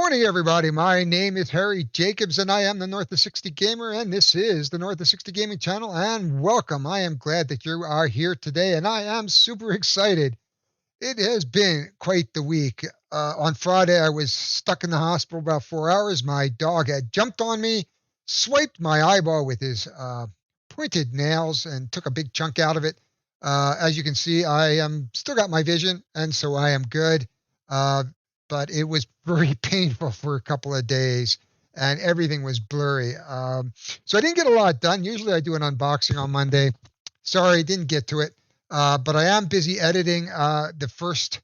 morning, everybody. My name is Harry Jacobs, and I am the North of 60 Gamer, and this is the North of 60 Gaming channel, and welcome. I am glad that you are here today, and I am super excited. It has been quite the week. On Friday, I was stuck in the hospital about 4 hours. My dog had jumped on me, swiped my eyeball with his pointed nails, and took a big chunk out of it. As you can see, I am still got my vision, and so I am good. Uh, but it was very painful for a couple of days, and everything was blurry. So I didn't get a lot done. Usually I do an unboxing on Monday. Sorry, didn't get to it. But I am busy editing the first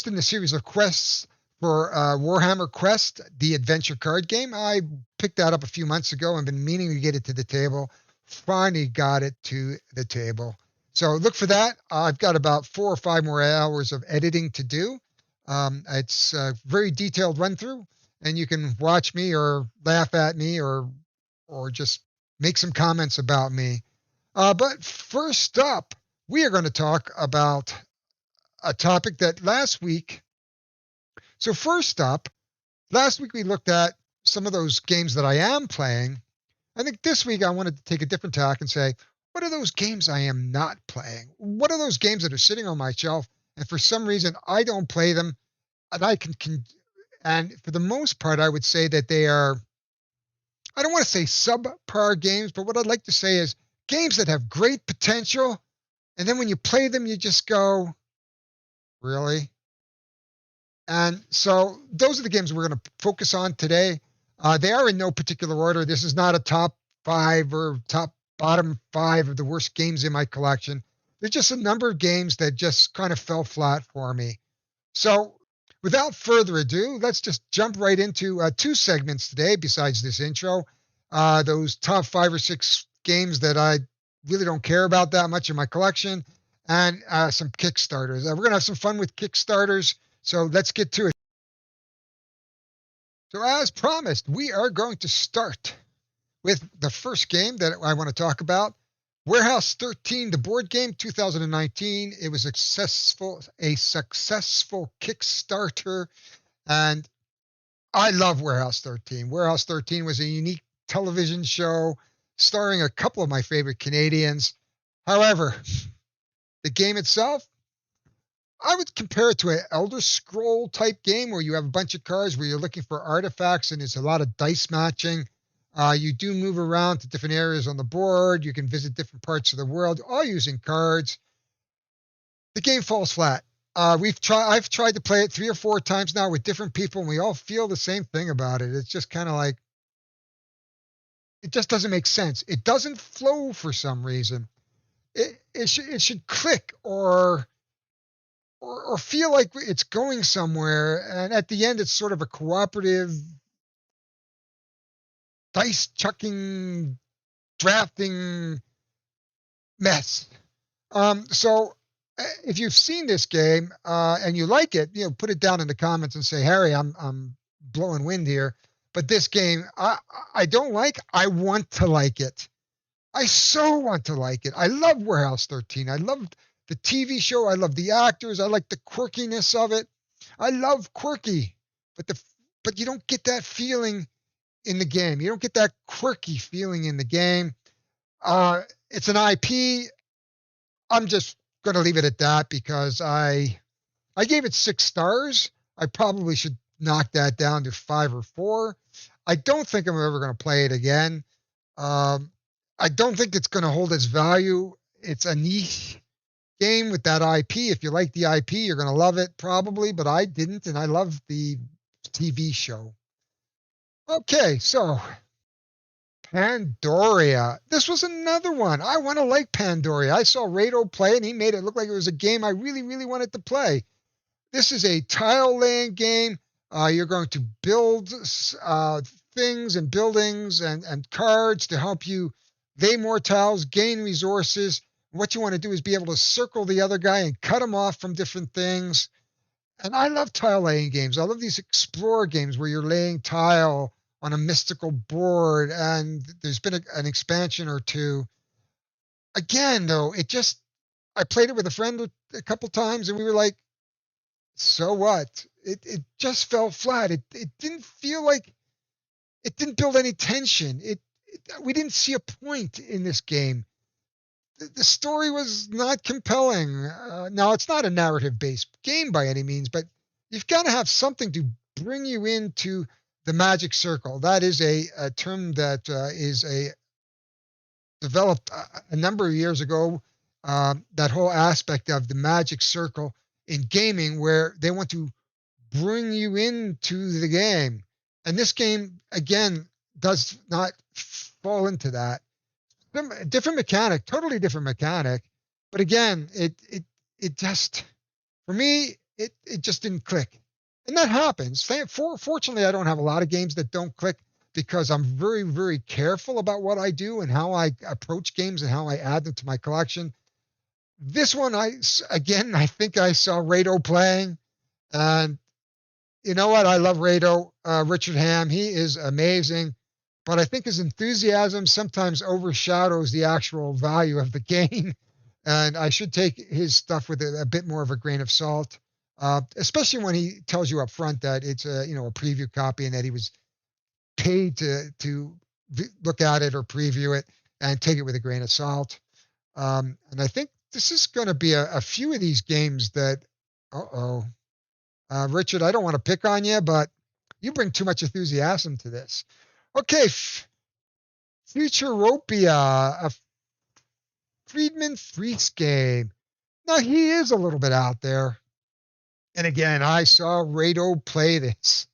in the series of quests for Warhammer Quest, the adventure card game. I picked that up a few months ago and been meaning to get it to the table. Finally got it to the table. So look for that. I've got about 4 or 5 more hours of editing to do. It's a very detailed run through, and you can watch me or laugh at me or just make some comments about me. But first up, we are going to talk about a topic that last week. So first up, last week we looked at some of those games that I am playing. I think this week I wanted to take a different tack and say, what are those games I am not playing? What are those games that are sitting on my shelf and for some reason I don't play them? And and for the most part, I would say that they are, I don't want to say subpar games, but what I'd like to say is games that have great potential. And then when you play them, you just go, really? And so those are the games we're going to focus on today. They are in no particular order. This is not a top 5 or bottom 5 of the worst games in my collection. There's just a number of games that just kind of fell flat for me. So without further ado, let's just jump right into 2 segments today besides this intro. Those top 5 or 6 games that I really don't care about that much in my collection, and some Kickstarters. We're going to have some fun with Kickstarters, so let's get to it. So as promised, we are going to start with the first game that I want to talk about. Warehouse 13, the board game, 2019. It was a successful Kickstarter, and I love Warehouse 13. Warehouse 13 was a unique television show starring a couple of my favorite Canadians. However, the game itself, I would compare it to an Elder Scroll type game where you have a bunch of cards where you're looking for artifacts and it's a lot of dice matching. You do move around to different areas on the board. You can visit different parts of the world, all using cards. The game falls flat. I've tried to play it 3 or 4 times now with different people, and we all feel the same thing about it. It's just kind of like, it just doesn't make sense. It doesn't flow for some reason. It should click or feel like it's going somewhere, and at the end it's sort of a cooperative dice chucking drafting mess. So if you've seen this game and you like it, put it down in the comments and say, Harry, I'm blowing wind here, but this game I don't like. I want to like it. I so want to like it. I love Warehouse 13. I love the TV show. I love the actors. I like the quirkiness of it. I love quirky, but you don't get that feeling in the game. You don't get that quirky feeling in the game. It's an IP. I'm just going to leave it at that because I gave it 6 stars. I probably should knock that down to 5 or 4. I don't think I'm ever going to play it again. I don't think it's going to hold its value. It's a niche game with that IP. If you like the IP, you're going to love it probably, but I didn't, and I love the TV show. Okay, so Pandoria. This was another one. I want to like Pandoria. I saw Rado play, and he made it look like it was a game I really, really wanted to play. This is a tile laying game. You're going to build things and buildings and cards to help you lay more tiles, gain resources. What you want to do is be able to circle the other guy and cut him off from different things. And I love tile laying games. I love these explorer games where you're laying tile on a mystical board, and there's been an expansion or 2. Again, though, I played it with a friend a couple times, and we were like, so what? It just fell flat. It didn't feel like it didn't build any tension. We didn't see a point in this game. The story was not compelling. Now it's not a narrative based game by any means, but you've got to have something to bring you into the magic circle. That is a term that is a developed a number of years ago. That whole aspect of the magic circle in gaming, where they want to bring you into the game, and this game again does not fall into that. Different mechanic, totally different mechanic, but again, it just for me it just didn't click, and that happens. Fortunately, I don't have a lot of games that don't click because I'm very very careful about what I do and how I approach games and how I add them to my collection. This one, I think I saw Rado playing, and you know what? I love Rado, Richard Ham. He is amazing, but I think his enthusiasm sometimes overshadows the actual value of the game. And I should take his stuff with a bit more of a grain of salt, especially when he tells you up front that it's a preview copy and that he was paid to look at it or preview it, and take it with a grain of salt. And I think this is going to be a few of these games that, Richard, I don't want to pick on you, but you bring too much enthusiasm to this. Okay, Futuropia, a Friedman Freaks game. Now, he is a little bit out there. And again, I saw Rado play this.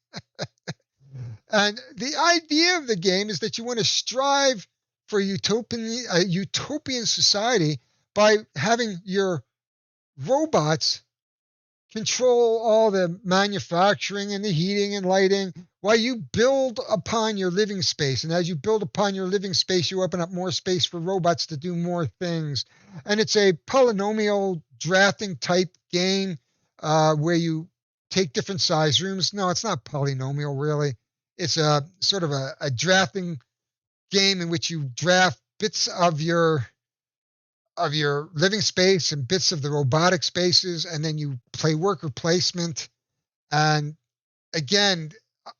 And the idea of the game is that you want to strive for a utopian society by having your robots control all the manufacturing and the heating and lighting while you build upon your living space. And as you build upon your living space, you open up more space for robots to do more things. And it's a polynomial drafting type game where you take different size rooms. No, it's not polynomial, really. It's a sort of a drafting game in which you draft bits of your living space and bits of the robotic spaces, and then you play worker placement. And again,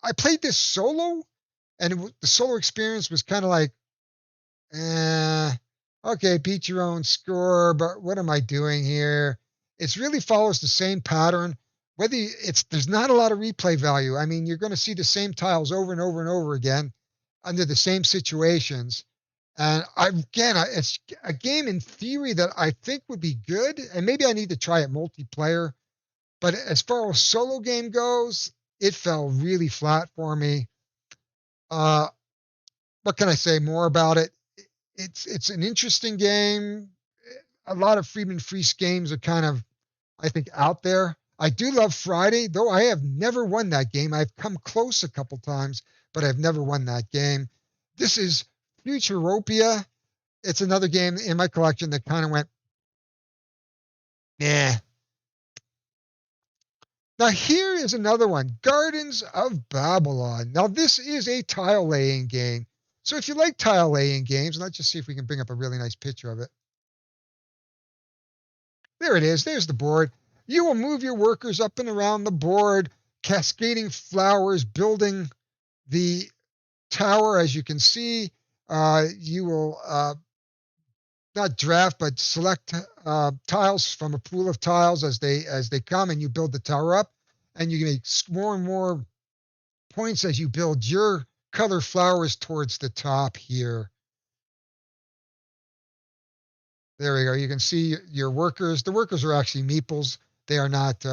I played this solo, and the solo experience was kind of like, okay, beat your own score, but what am I doing here? It really follows the same pattern. There's not a lot of replay value. I mean, you're going to see the same tiles over and over and over again under the same situations. And it's a game in theory that I think would be good, and maybe I need to try it multiplayer. But as far as solo game goes, it fell really flat for me. What can I say more about it? It's an interesting game. A lot of Friedman Freaks games are kind of, I think, out there. I do love Friday, though I have never won that game. I've come close a couple times, but I've never won that game. This is Futuropia. It's another game in my collection that kind of went, nah. Now here is another one, Gardens of Babylon. Now this is a tile laying game. So if you like tile laying games, let's just see if we can bring up a really nice picture of it. There it is. There's the board. You will move your workers up and around the board, cascading flowers, building the tower. As you can see, you will not draft, but select tiles from a pool of tiles as they come, and you build the tower up, and you make more and more points as you build your color flowers towards the top here. There we go. You can see your workers. The workers are actually meeples. They are not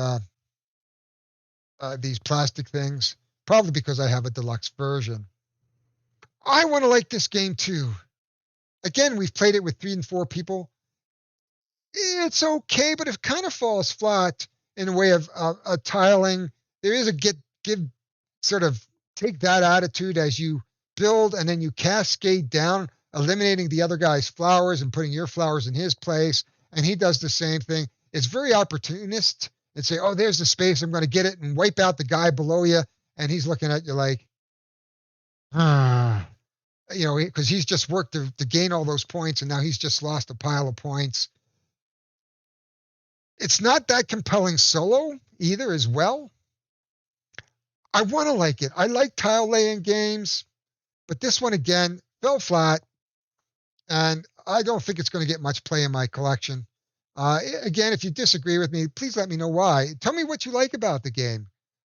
these plastic things, probably because I have a deluxe version. I want to like this game too. Again, we've played it with 3 and 4 people. It's okay, but it kind of falls flat in a way of tiling. There is a give sort of take that attitude as you build, and then you cascade down, eliminating the other guy's flowers and putting your flowers in his place. And he does the same thing. It's very opportunist, and say, oh, there's the space, I'm going to get it, and wipe out the guy below you. And he's looking at you like, because he's just worked to gain all those points, and now he's just lost a pile of points. It's not that compelling solo either as well. I want to like it. I like tile laying games, but this one again fell flat, and I don't think it's going to get much play in my collection. Again, if you disagree with me, please let me know why. Tell me what you like about the game.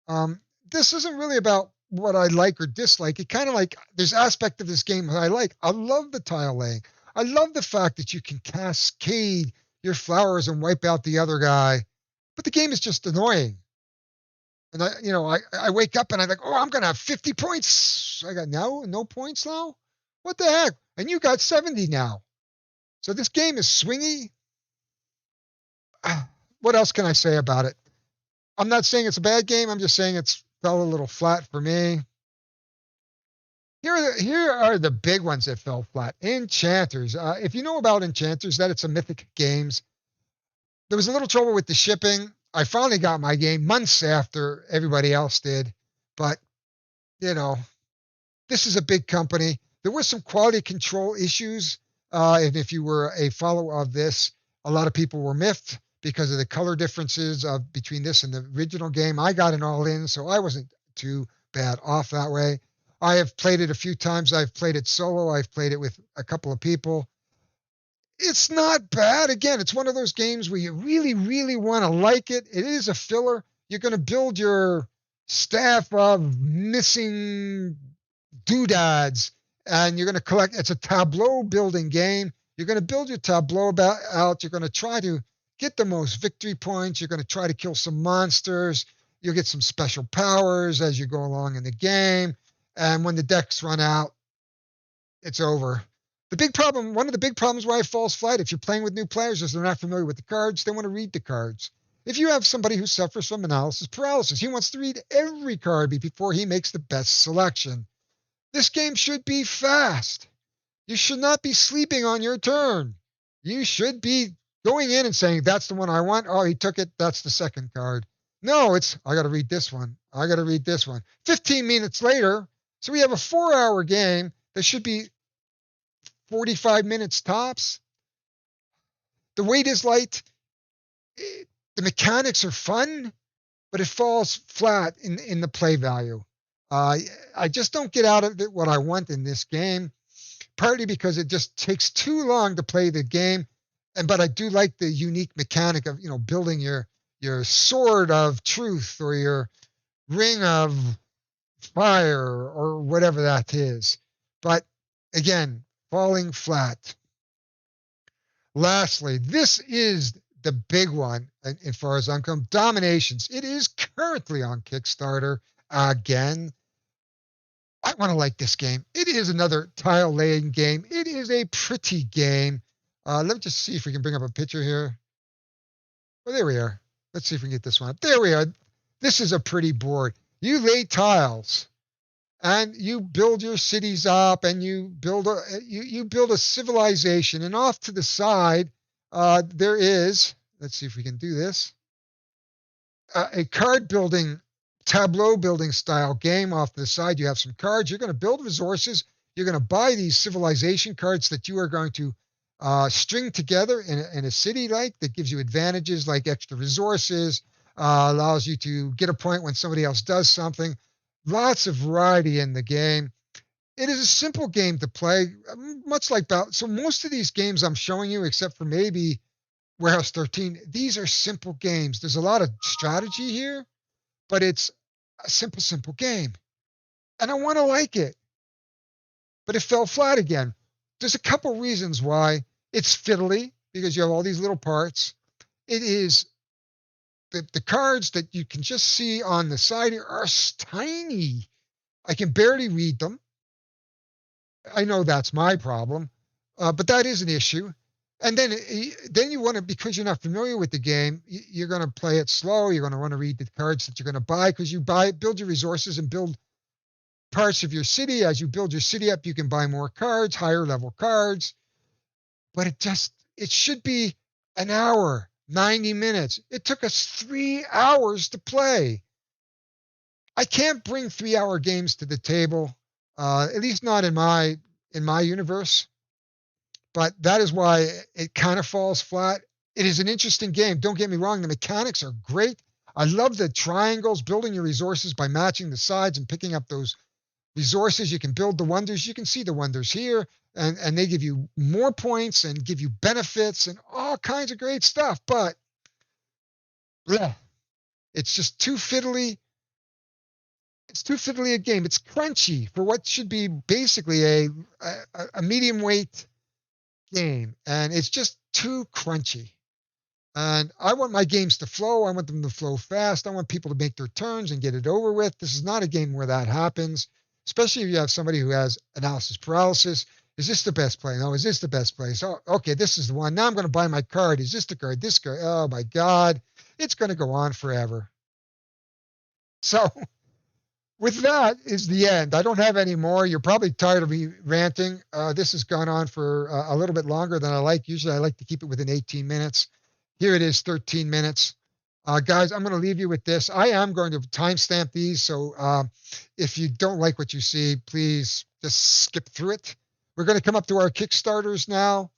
Um, this isn't really about what I like or dislike. It kind of like there's aspect of this game that I like. I love the tile laying. I love the fact that you can cascade your flowers and wipe out the other guy. But the game is just annoying. And I wake up and I'm like, oh, I'm gonna have 50 points. I got no points now. What the heck? And you got 70 now. So this game is swingy. What else can I say about it? I'm not saying it's a bad game. I'm just saying it's fell a little flat for me. Here are the big ones that fell flat. Enchanters. If you know about Enchanters, that it's a Mythic Games. There was a little trouble with the shipping. I finally got my game months after everybody else did, but you know, this is a big company. There were some quality control issues, and if you were a follower of this, a lot of people were miffed because of the color differences of between this and the original game. I got it all in, so I wasn't too bad off that way. I have played it a few times. I've played it solo. I've played it with a couple of people. It's not bad. Again, it's one of those games where you really, really want to like it. It is a filler. You're going to build your staff of missing doodads, and you're going to collect. It's a tableau building game. You're going to build your tableau out. You're going to try to get the most victory points. You're going to try to kill some monsters. You'll get some special powers as you go along in the game. And when the decks run out, it's over. One of the big problems why it falls flat, if you're playing with new players, is they're not familiar with the cards. They want to read the cards. If you have somebody who suffers from analysis paralysis, he wants to read every card before he makes the best selection. This game should be fast. You should not be sleeping on your turn. You should be going in and saying, that's the one I want. Oh, he took it. That's the second card. No, I got to read this one. I got to read this one. 15 minutes later, so we have a 4-hour game that should be 45 minutes tops. The weight is light. The mechanics are fun, but it falls flat in the play value. I just don't get out of it what I want in this game, partly because it just takes too long to play the game, but I do like the unique mechanic of building your sword of truth or your ring of fire or whatever that is. But again, falling flat. Lastly, this is the big one as far as I'm concerned. Dominations. It is currently on Kickstarter again. I want to like this game. It is another tile laying game. It is a pretty game. Let me just see if we can bring up a picture here. Well, there we are. Let's see if we can get this one up. There we are. This is a pretty board. You lay tiles, and you build your cities up, and you build a civilization. And off to the side, there is. Let's see if we can do this. A card building, tableau building style game. Off to the side, you have some cards. You're going to build resources. You're going to buy these civilization cards that you are going to string together in a city that gives you advantages like extra resources, allows you to get a point when somebody else does something. Lots of variety in the game. It is a simple game to play, much like so most of these games I'm showing you, except for maybe Warehouse 13, these are simple games. There's a lot of strategy here, but it's a simple game. And I want to like it. But it fell flat again. There's a couple reasons why. It's fiddly because you have all these little parts. It is the cards that you can just see on the side here are tiny. I can barely read them. I know that's my problem, but that is an issue. And then you want to, because you're not familiar with the game, you're going to play it slow. You're going to want to read the cards that you're going to buy because build your resources and build parts of your city. As you build your city up, you can buy more cards, higher level cards. But it should be an hour, 90 minutes. It took us 3 hours to play. I can't bring 3-hour games to the table, at least not in my universe. But that is why it kind of falls flat. It is an interesting game. Don't get me wrong. The mechanics are great. I love the triangles, building your resources by matching the sides and picking up those resources. You can build the wonders. You can see the wonders here, and they give you more points and give you benefits and all kinds of great stuff. But bleh, it's just too fiddly. It's too fiddly a game. It's crunchy for what should be basically a medium weight game, and it's just too crunchy. And I want my games to flow. I want them to flow fast. I want people to make their turns and get it over with. This is not a game where that happens, especially if you have somebody who has analysis paralysis. Is this the best play? No, is this the best play? So, okay, this is the one. Now I'm going to buy my card. Is this the card? This card? Oh my God. It's going to go on forever. So with that is the end. I don't have any more. You're probably tired of me ranting. This has gone on for a little bit longer than I like. Usually I like to keep it within 18 minutes. Here it is, 13 minutes. Guys, I'm going to leave you with this. I am going to timestamp these, so if you don't like what you see, please just skip through it. We're going to come up to our Kickstarters now,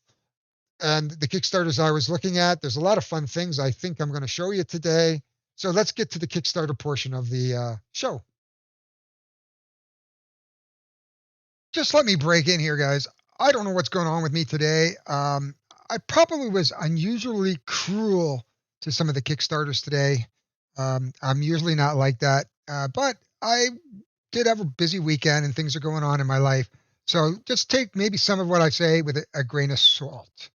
and the Kickstarters I was looking at. There's a lot of fun things I think I'm going to show you today. So let's get to the Kickstarter portion of the show. Just let me break in here, guys. I don't know what's going on with me today. I probably was unusually cruel to some of the Kickstarters today. I'm usually not like that, but I did have a busy weekend and things are going on in my life. So just take maybe some of what I say with a grain of salt.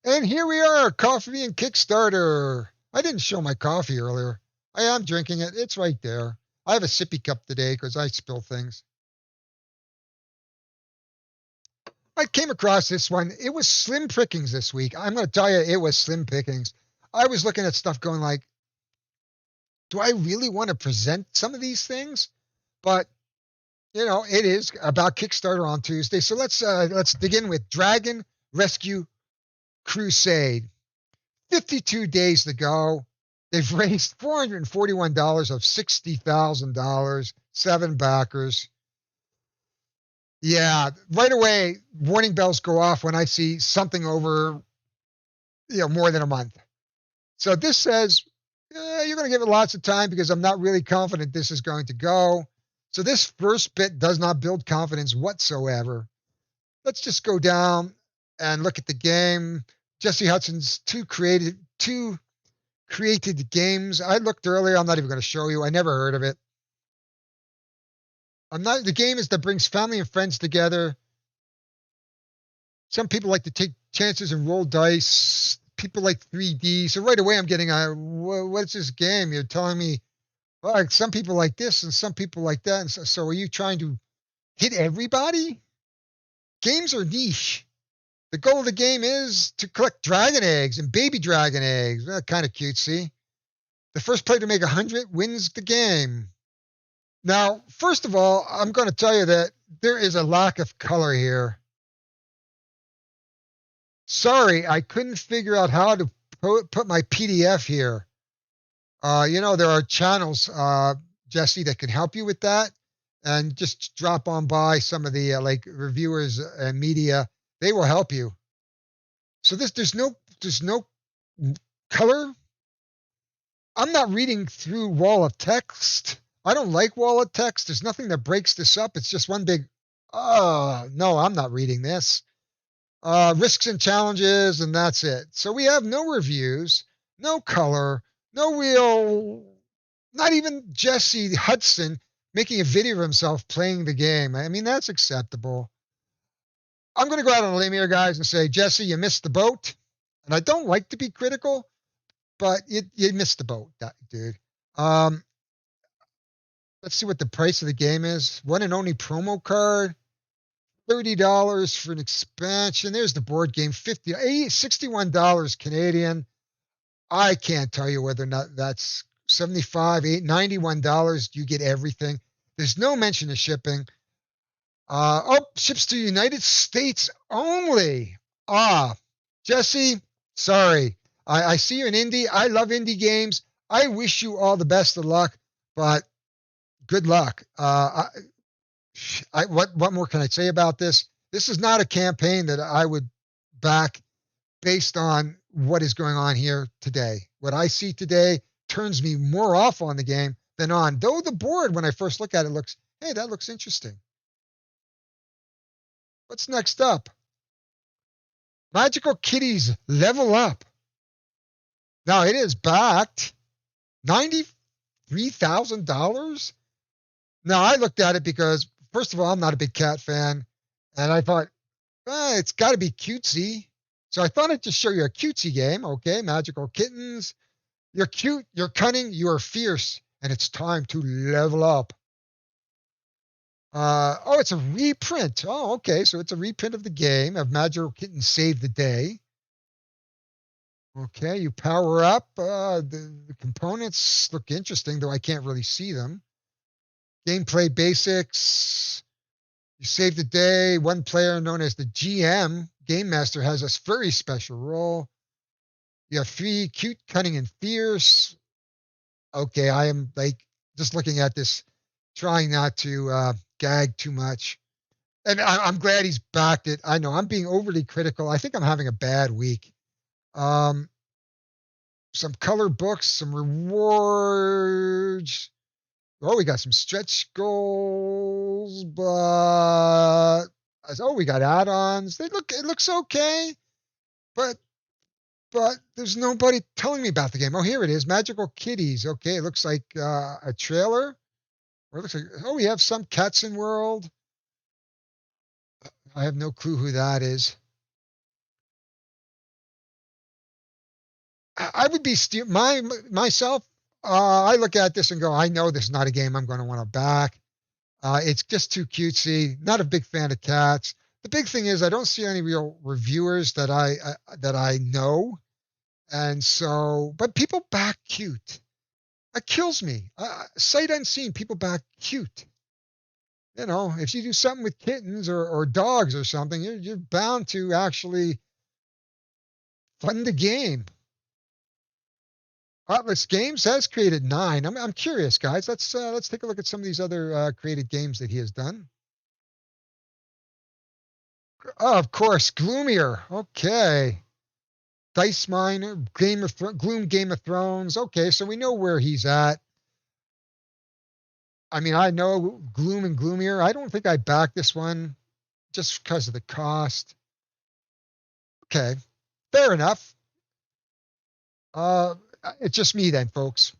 And here we are, coffee and Kickstarter. I didn't show my coffee earlier. I am drinking it. It's right there. I have a sippy cup today because I spill things. I came across this one. It was slim pickings this week. I'm going to tell you, it was slim pickings. I was looking at stuff going like, do I really want to present some of these things? But, you know, it is about Kickstarter on Tuesday. So let's dig in with Dragon Rescue Crusade. 52 days to go. They've raised $441 of $60,000, 7 backers. Yeah, right away, warning bells go off when I see something over, more than a month. So this says, you're going to give it lots of time because I'm not really confident this is going to go. So this first bit does not build confidence whatsoever. Let's just go down and look at the game. Jesse Hudson's two created games. I looked earlier. I'm not even going to show you. I never heard of it. The game is that brings family and friends together. Some people like to take chances and roll dice. People like 3D. So right away I'm getting what's this game? You're telling me, well, some people like this and some people like that. And so are you trying to hit everybody? Games are niche. The goal of the game is to collect dragon eggs and baby dragon eggs. Kind of cutesy. The first player to make 100 wins the game. Now, first of all, I'm going to tell you that there is a lack of color here. Sorry, I couldn't figure out how to put my PDF here. There are channels, Jesse, that can help you with that. And just drop on by some of the reviewers and media. They will help you. So there's no color. I'm not reading through wall of text. I don't like wall of text. There's nothing that breaks this up. It's just one big, no, I'm not reading this. Risks and challenges, and that's it. So we have no reviews, no color, not even Jesse Hudson making a video of himself playing the game. I mean, that's acceptable. I'm going to go out on a limb here, guys, and say, Jesse, you missed the boat. And I don't like to be critical, but you missed the boat, dude. Let's see what the price of the game is. One and only promo card. $30 for an expansion. There's the board game. $61 Canadian. I can't tell you whether or not that's $75, $91. You get everything. There's no mention of shipping. Ships to United States only. Jesse, sorry. I see you in indie. I love indie games. I wish you all the best of luck, but good luck. What more can I say about this? This is not a campaign that I would back based on what is going on here today. What I see today turns me more off on the game than on. Though the board, when I first look at it, looks, hey, that looks interesting. What's next up? Magical Kitties Level Up. Now it is backed $93,000. Now I looked at it because, first of all, I'm not a big cat fan, and I thought, it's got to be cutesy. So I thought I'd just show you a cutesy game. Okay, Magical Kittens. You're cute, you're cunning, you are fierce, and it's time to level up. Oh, it's a reprint. Oh, okay, so it's a reprint of the game of Magical Kittens Save the Day. Okay, you power up. The components look interesting, though I can't really see them. Gameplay basics. You save the day. One player known as the GM, Game Master, has a very special role. You have 3, cute, cunning, and fierce. Okay, I am like just looking at this, trying not to gag too much. And I'm glad he's backed it. I know I'm being overly critical. I think I'm having a bad week. Some color books, some rewards. Oh, we got some stretch goals, but we got add-ons. It looks okay, but there's nobody telling me about the game. Oh, here it is, Magical Kitties. Okay, it looks like a trailer. Or it looks like, oh, we have some Cats in World. I have no clue who that is. I would be myself. I look at this and go, I know this is not a game I'm going to want to back. It's just too cutesy. Not a big fan of cats. The big thing is I don't see any real reviewers that I know, and so, but people back cute. That kills me. Sight unseen, people back cute. You know, if you do something with kittens or dogs or something, you're bound to actually fund the game. Atlas Games has created 9. I'm curious, guys. Let's take a look at some of these other created games that he has done. Oh, of course, Gloomier. Okay. Dice Miner, Gloom Game of Thrones. Okay, so we know where he's at. I mean, I know Gloom and Gloomier. I don't think I backed this one just because of the cost. Okay, fair enough. It's just me then, folks.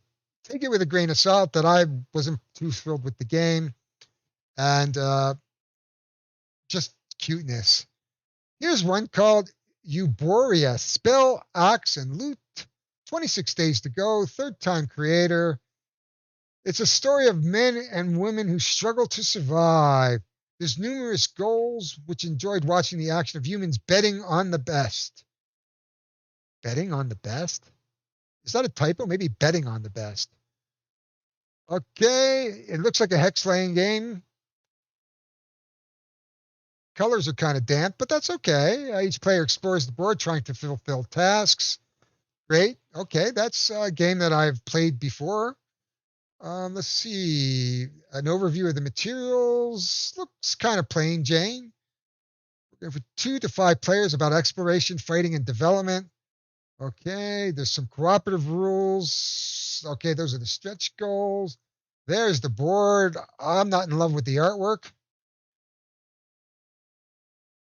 Take it with a grain of salt that I wasn't too thrilled with the game, and just cuteness. Here's one called Euborea, Spell, Axe, and Loot. 26 days to go, third-time creator. It's a story of men and women who struggle to survive. There's numerous goals, which enjoyed watching the action of humans betting on the best. Betting on the best? Is that a typo? Maybe betting on the best. Okay, it looks like a hex-laying game. Colors are kind of damp, but that's okay. Each player explores the board trying to fulfill tasks. Great. Okay, that's a game that I've played before. Let's see. An overview of the materials. Looks kind of plain Jane. For 2 to 5 players about exploration, fighting, and development. Okay, there's some cooperative rules. Okay, those are the stretch goals. There's the board. I'm not in love with the artwork.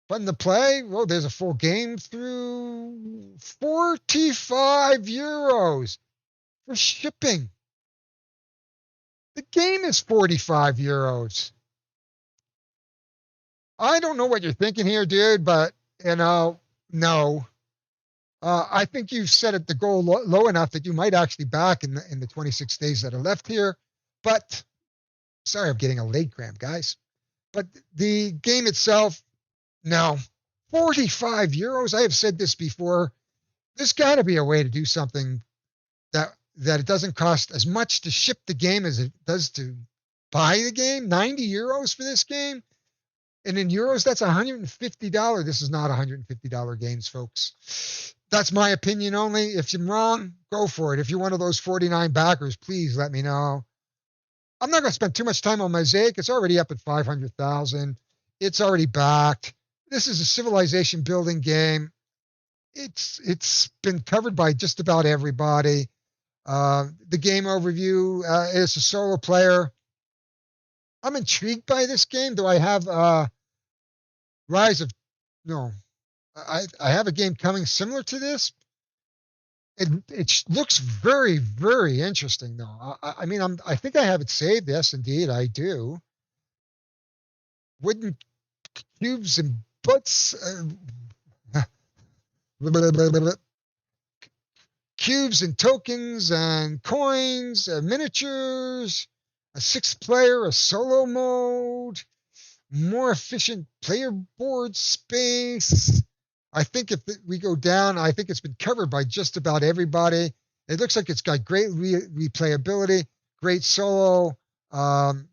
Fun to play. Well, there's a full game through. 45 euros for shipping. The game is 45 euros. I don't know what you're thinking here, dude, but, no. I think you've set it the goal low enough that you might actually back in the 26 days that are left here. But, sorry, I'm getting a leg cramp, guys. But the game itself, no. 45 euros. I have said this before. There's got to be a way to do something that it doesn't cost as much to ship the game as it does to buy the game. 90 euros for this game. And in euros, that's $150. This is not $150 games, folks. That's my opinion only. If I'm wrong, go for it. If you're one of those 49 backers, please let me know. I'm not going to spend too much time on Mosaic. It's already up at 500,000. It's already backed. This is a civilization building game. It's been covered by just about everybody. The game overview is a solo player. I'm intrigued by this game. Do I have Rise of no? I have a game coming similar to this. It looks very very interesting though. I mean I think I have it saved. Yes, indeed I do. Wooden cubes and butts. Cubes and tokens and coins, miniatures, a six player, a solo mode, more efficient player board space. I think if we go down, I think it's been covered by just about everybody. It looks like it's got great replayability, great solo. Um,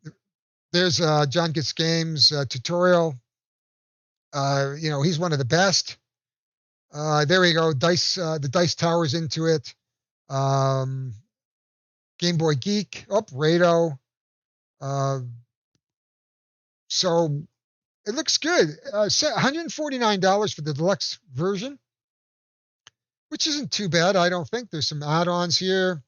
there's John Gets Games tutorial. He's one of the best. There we go. The dice towers into it. Um, Game Boy Geek. Oh, Rado. Uh, so it looks good. $149 for the deluxe version, which isn't too bad. I don't think there's some add-ons here.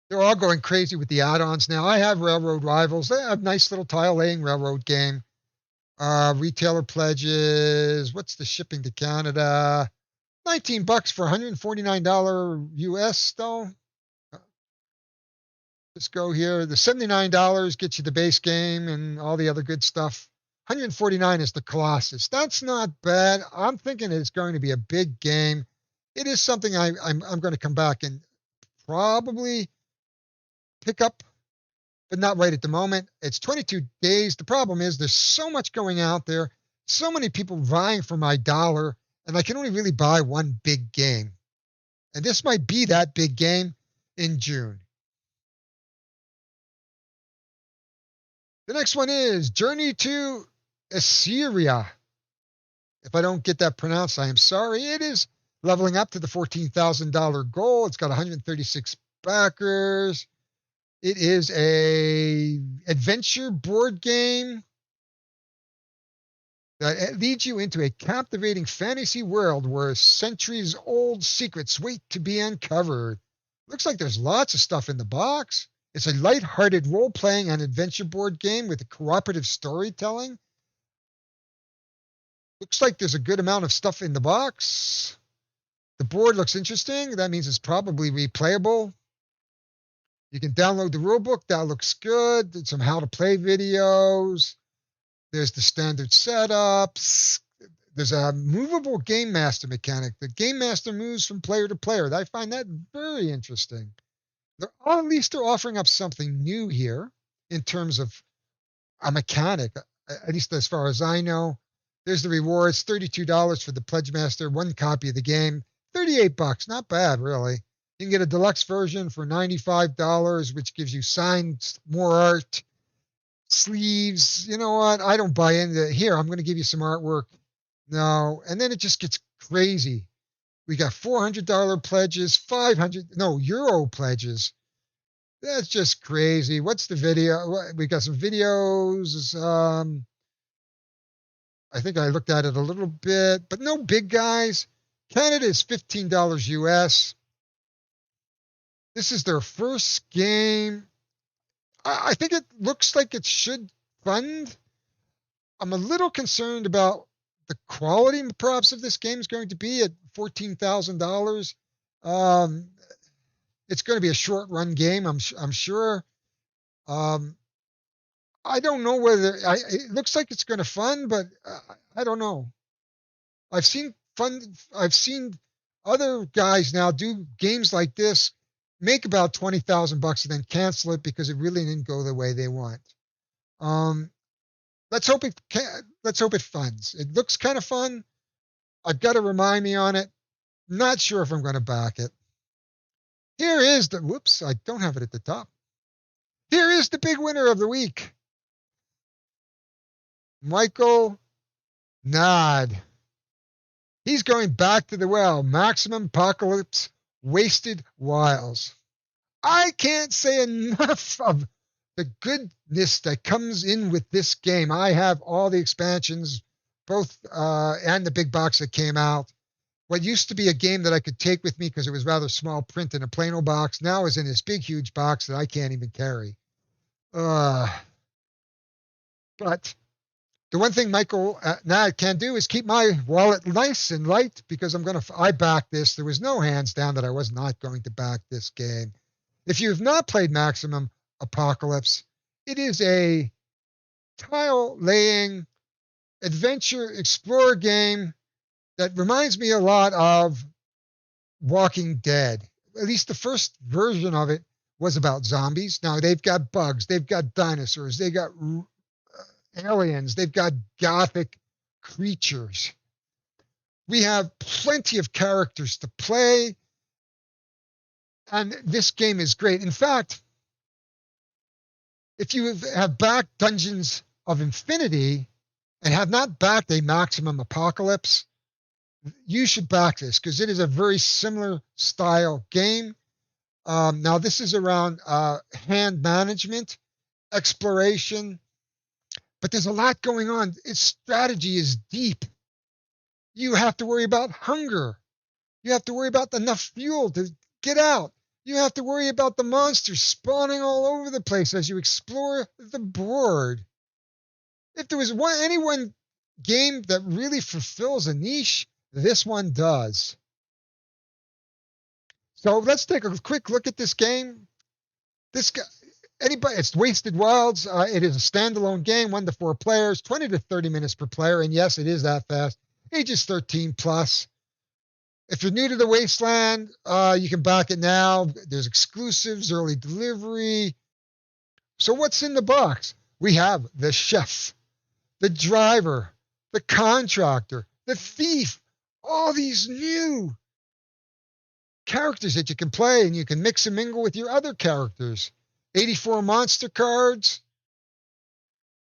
They're all going crazy with the add-ons now. I have Railroad Rivals. They have nice little tile laying railroad game. Retailer pledges. What's the shipping to Canada? $19 for $149 US though. Let's go here. The $79 gets you the base game and all the other good stuff. $149 is the Colossus. That's not bad. I'm thinking it's going to be a big game. It is something I'm going to come back and probably pick up, but not right at the moment. It's 22 days. The problem is there's so much going out there, so many people vying for my dollar, and I can only really buy one big game. And this might be that big game in June. The next one is Journey to Ecrya. If I don't get that pronounced, I am sorry. It is leveling up to the $14,000 goal. It's got 136 backers. It is a adventure board game that leads you into a captivating fantasy world where centuries-old secrets wait to be uncovered. Looks like there's lots of stuff in the box. It's a light-hearted role-playing and adventure board game with a cooperative storytelling. Looks like there's a good amount of stuff in the box. The board looks interesting. That means it's probably replayable. You can download the rulebook. That looks good. There's some how-to-play videos. There's the standard setups. There's a movable game master mechanic. The game master moves from player to player. I find that very interesting. At least they're offering up something new here in terms of a mechanic, at least as far as I know. There's the rewards, $32 for the Pledge Master, one copy of the game, $38, not bad, really. You can get a deluxe version for $95, which gives you signs, more art, sleeves. You know what? I don't buy into it. Here, I'm going to give you some artwork. No, and then it just gets crazy. We got $400 pledges, Euro pledges. That's just crazy. What's the video? We got some videos. I think I looked at it a little bit, but no big guys. Canada is $15 US. This is their first game. I think it looks like it should fund. I'm a little concerned about the quality perhaps of this game is going to be at $14,000. It's going to be a short run game, I'm sure. I don't know whether it looks like it's going to fund, but I don't know. I've seen other guys now do games like this, make about $20,000 and then cancel it because it really didn't go the way they want. Let's hope it funds. It looks kind of fun. I've got to remind me on it. Not sure if I'm going to back it. Here is whoops, I don't have it at the top. Here is the big winner of the week. Michael Nod. He's going back to the well. Maximum Apocalypse Wasted Wilds. I can't say enough of the goodness that comes in with this game. I have all the expansions, both and the big box that came out. What used to be a game that I could take with me because it was rather small print in a plain old box now is in this big, huge box that I can't even carry. Uh, but the one thing Michael now can do is keep my wallet nice and light because I backed this. There was no hands down that I was not going to back this game. If you have not played Maximum Apocalypse, it is a tile laying adventure explorer game that reminds me a lot of Walking Dead. At least the first version of it was about zombies. Now they've got bugs, they've got dinosaurs, they got aliens, they've got gothic creatures. We have plenty of characters to play, and this game is great. In fact, if you have backed Dungeons of Infinity and have not backed a Maximum Apocalypse, you should back this because it is a very similar style game. Now, this is around hand management, exploration, but there's a lot going on. Its strategy is deep. You have to worry about hunger. You have to worry about enough fuel to get out. You have to worry about the monsters spawning all over the place as you explore the board. If there was any one game that really fulfills a niche, this one does. So let's take a quick look at this game. It's Wasted Wilds. It is a standalone game, 1 to 4 players, 20 to 30 minutes per player, and yes, it is that fast. Ages 13 plus. If you're new to the Wasteland, you can back it now. There's exclusives, early delivery. So what's in the box? We have the chef, the driver, the contractor, the thief, all these new characters that you can play, and you can mix and mingle with your other characters. 84 monster cards.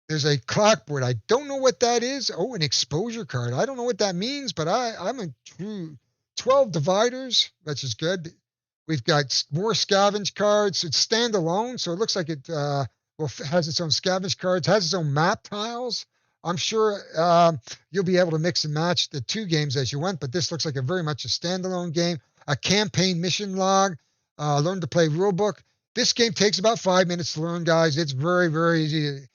There's a clockboard. I don't know what that is. Oh, an exposure card. I don't know what that means, but I'm a true 12 dividers, which is good. We've got more scavenge cards. It's standalone, so it looks like it has its own scavenge cards, has its own map tiles. I'm sure you'll be able to mix and match the two games as you want, but this looks like very much a standalone game. A campaign mission log, learn to play rulebook. This game takes about 5 minutes to learn, guys. It's very, very easy.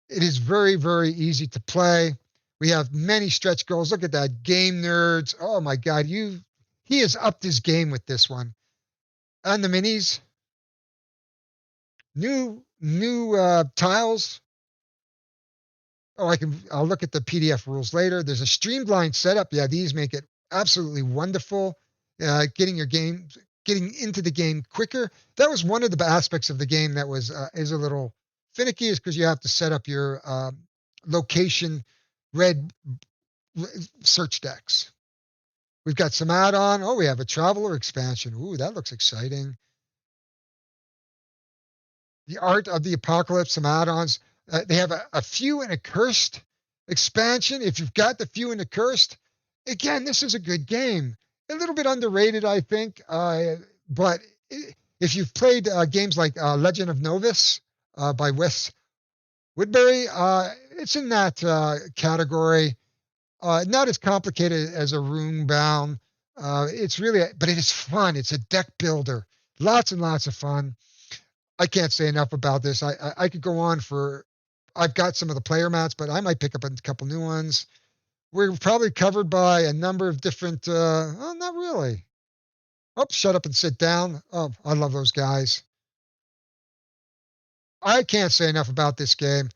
It is very, very easy to play. We have many stretch goals. Look at that, Game Nerds. Oh my God, he has upped his game with this one. And the minis, new tiles. Oh, I'll look at the PDF rules later. There's a streamlined setup. Yeah, these make it absolutely wonderful. Getting into the game quicker. That was one of the aspects of the game that is a little finicky, is because you have to set up your location red search decks. We've got some add-on. Oh, we have a traveler expansion. Ooh, that looks exciting. The Art of the Apocalypse, some add-ons. They have a Few and a Cursed expansion. If you've got the Few and the Cursed, again, this is a good game. A little bit underrated, I think. But if you've played games like Legend of Novus by Wes Woodbury, it's in that category. Not as complicated as a Runebound. But it is fun. It's a deck builder. Lots and lots of fun. I can't say enough about this. I could go on I've got some of the player mats, but I might pick up a couple new ones. We're probably covered by a number of different, not really. Oh, shut up and sit down. Oh, I love those guys. I can't say enough about this game.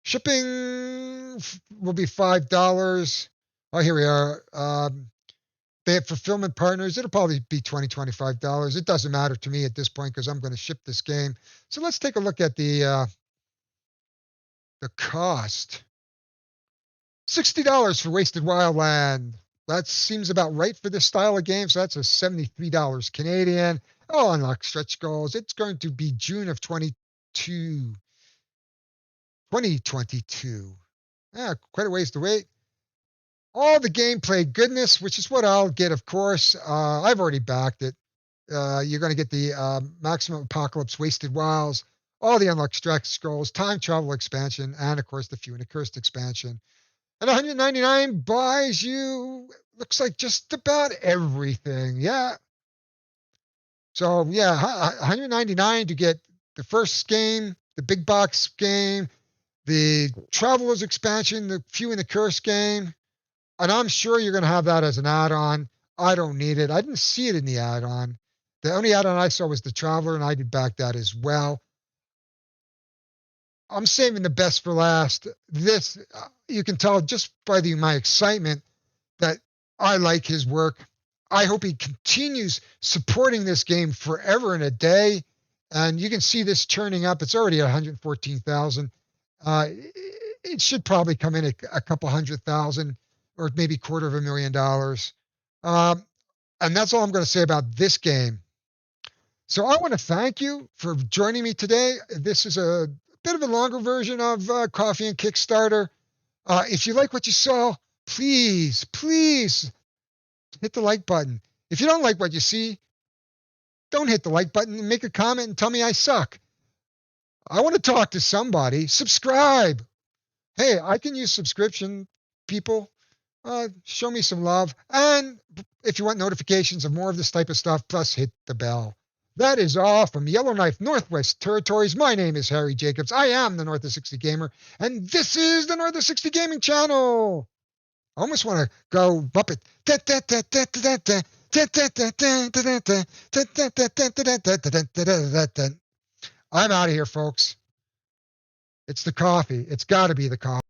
Shipping will be $5. Oh, here we are. They have fulfillment partners. It'll probably be $20, $25. It doesn't matter to me at this point because I'm going to ship this game. So let's take a look at the cost. $60 for Wasted Wildland. That seems about right for this style of game. So that's a $73 Canadian. Oh, unlock stretch goals. It's going to be June of 2022. Yeah, quite a ways to wait. All the gameplay goodness, which is what I'll get, of course. I've already backed it. You're going to get the Maximum Apocalypse Wasted Wilds all the unlocked stretch scrolls, time travel expansion, and of course the Few and the Cursed expansion. And 199 buys you, looks like just about everything. Yeah. So yeah, 199 to get the first game, the big box game, the Travelers expansion, the Few and the Cursed game, and I'm sure you're going to have that as an add-on. I don't need it. I didn't see it in the add-on. The only add-on I saw was the Traveler, and I did back that as well. I'm saving the best for last. This, you can tell just by my excitement that I like his work. I hope he continues supporting this game forever and a day. And you can see this churning up. It's already at 114,000. It should probably come in at a couple 100,000 or maybe $250,000. And that's all I'm going to say about this game. So I want to thank you for joining me today. This is a bit of a longer version of Coffee and Kickstarter. If you like what you saw, please hit the like button. If you don't like what you see, don't hit the like button and make a comment and tell me I suck. I want to talk to somebody. Subscribe. Hey, I can use subscription, people. Show me some love. And if you want notifications of more of this type of stuff, plus hit the bell. That is all from Yellowknife Northwest Territories. My name is Harry Jacobs. I am the North of 60 Gamer, and this is the North of 60 Gaming Channel. I almost want to go Muppet. I'm out of here, folks. It's the coffee. It's got to be the coffee.